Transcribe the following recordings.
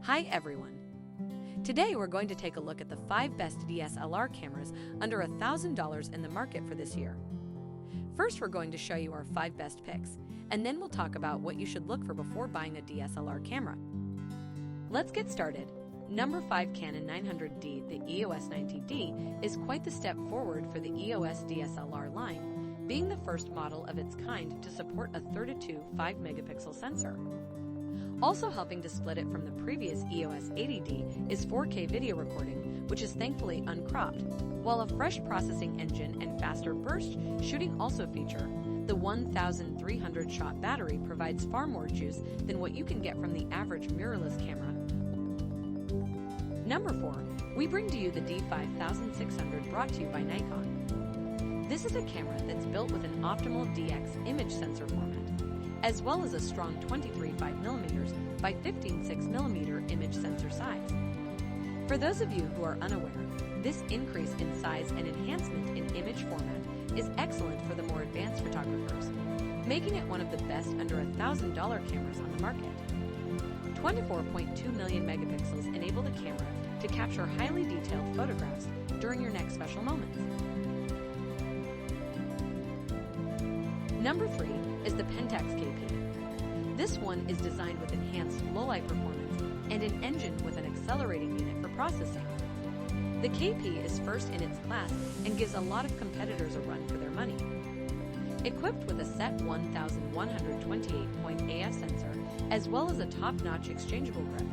Hi everyone! Today we're going to take a look at the 5 best DSLR cameras under $1,000 in the market for this year. First, we're going to show you our 5 best picks, and then we'll talk about what you should look for before buying a DSLR camera. Let's get started. Number 5, Canon 900D. The EOS 90D is quite the step forward for the EOS DSLR line, being the first model of its kind to support a 32 5-megapixel sensor. Also helping to split it from the previous EOS 80D is 4K video recording, which is thankfully uncropped, while a fresh processing engine and faster burst shooting also feature. The 1,300-shot battery provides far more juice than what you can get from the average mirrorless camera. Number 4, we bring to you the D5600, brought to you by Nikon. This is a camera that's built with an optimal DX image sensor format, as well as a strong 23 5mm by 15 6mm image sensor size. For those of you who are unaware, this increase in size and enhancement in image format is excellent for the more advanced photographers, making it one of the best under $1,000 cameras on the market. 24.2 million megapixels enable the camera to capture highly detailed photographs during your next special moments. Number 3 is the Pentax KP. This one is designed with enhanced low-light performance and an engine with an accelerating unit for processing. The KP is first in its class and gives a lot of competitors a run for their money. Equipped with a set 1128-point AF sensor, as well as a top-notch exchangeable grip,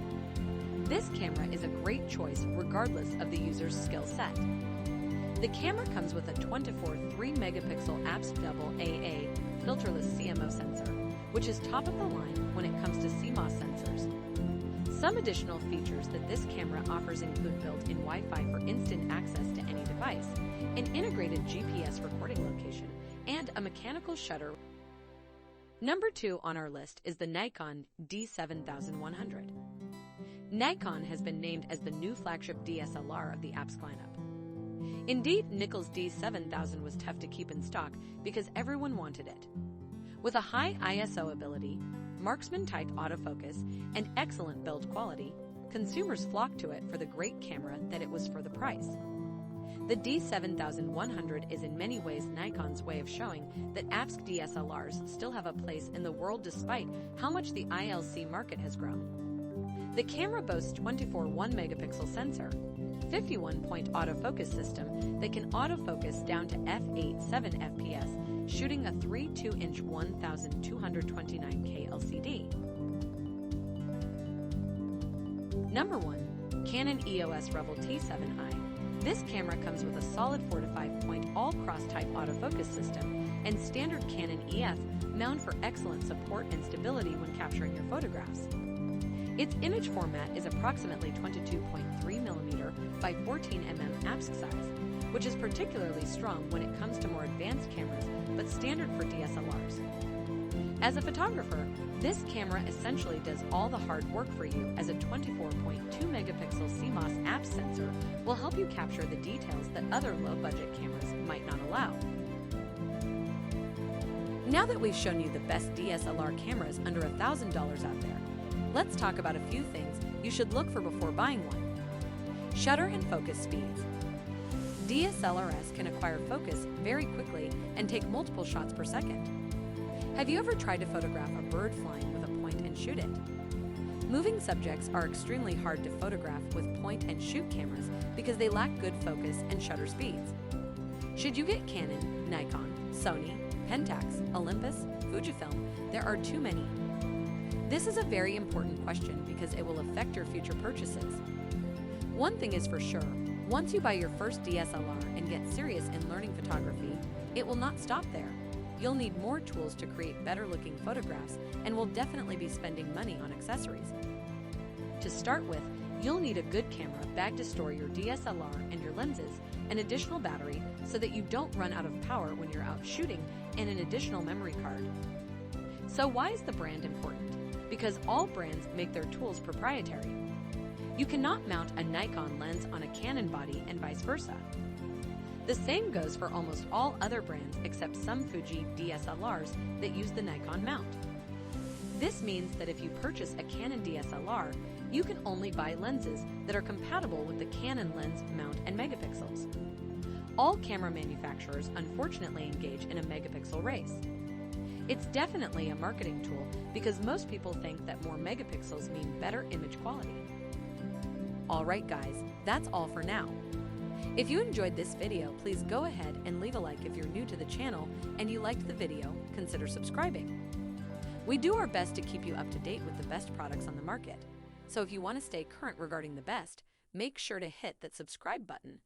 this camera is a great choice regardless of the user's skill set. The camera comes with a 24 3-megapixel APS double AA filterless CMO sensor, which is top of the line when it comes to CMOS sensors. Some additional features that this camera offers include built-in Wi-Fi for instant access to any device, an integrated GPS recording location, and a mechanical shutter. Number 2 on our list is the Nikon D7100. Nikon has been named as the new flagship DSLR of the APS lineup. Indeed, Nikon's D7000 was tough to keep in stock because everyone wanted it. With a high ISO ability, marksman-type autofocus, and excellent build quality, consumers flocked to it for the great camera that it was for the price. The D7100 is in many ways Nikon's way of showing that APS DSLRs still have a place in the world despite how much the ILC market has grown. The camera boasts 24 1-megapixel sensor, 51-point autofocus system that can autofocus down to f8.7 fps, shooting a 3.2-inch 1229K LCD. Number 1, Canon EOS Rebel T7i. This camera comes with a solid 4 to 5-point all-cross-type autofocus system and standard Canon EF mount for excellent support and stability when capturing your photographs. Its image format is approximately 22.3mm by 14mm APS size, which is particularly strong when it comes to more advanced cameras, but standard for DSLRs. As a photographer, this camera essentially does all the hard work for you, as a 24.2-megapixel CMOS APS sensor will help you capture the details that other low-budget cameras might not allow. Now that we've shown you the best DSLR cameras under $1,000 out there, let's talk about a few things you should look for before buying one. Shutter and focus speeds. DSLRs can acquire focus very quickly and take multiple shots per second. Have you ever tried to photograph a bird flying with a point and shoot it? Moving subjects are extremely hard to photograph with point and shoot cameras because they lack good focus and shutter speeds. Should you get Canon, Nikon, Sony, Pentax, Olympus, Fujifilm, there are too many. This is a very important question because it will affect your future purchases. One thing is for sure, once you buy your first DSLR and get serious in learning photography, it will not stop there. You'll need more tools to create better-looking photographs and will definitely be spending money on accessories. To start with, you'll need a good camera bag to store your DSLR and your lenses, an additional battery so that you don't run out of power when you're out shooting, and an additional memory card. So why is the brand important? Because all brands make their tools proprietary. You cannot mount a Nikon lens on a Canon body and vice versa. The same goes for almost all other brands except some Fuji DSLRs that use the Nikon mount. This means that if you purchase a Canon DSLR, You can only buy lenses that are compatible with the Canon lens mount and megapixels. All camera manufacturers unfortunately engage in a megapixel race. It's definitely a marketing tool because most people think that more megapixels mean better image quality. Alright guys, that's all for now. If you enjoyed this video, please go ahead and leave a like if you're new to the channel and you liked the video, consider subscribing. We do our best to keep you up to date with the best products on the market. So if you want to stay current regarding the best, make sure to hit that subscribe button.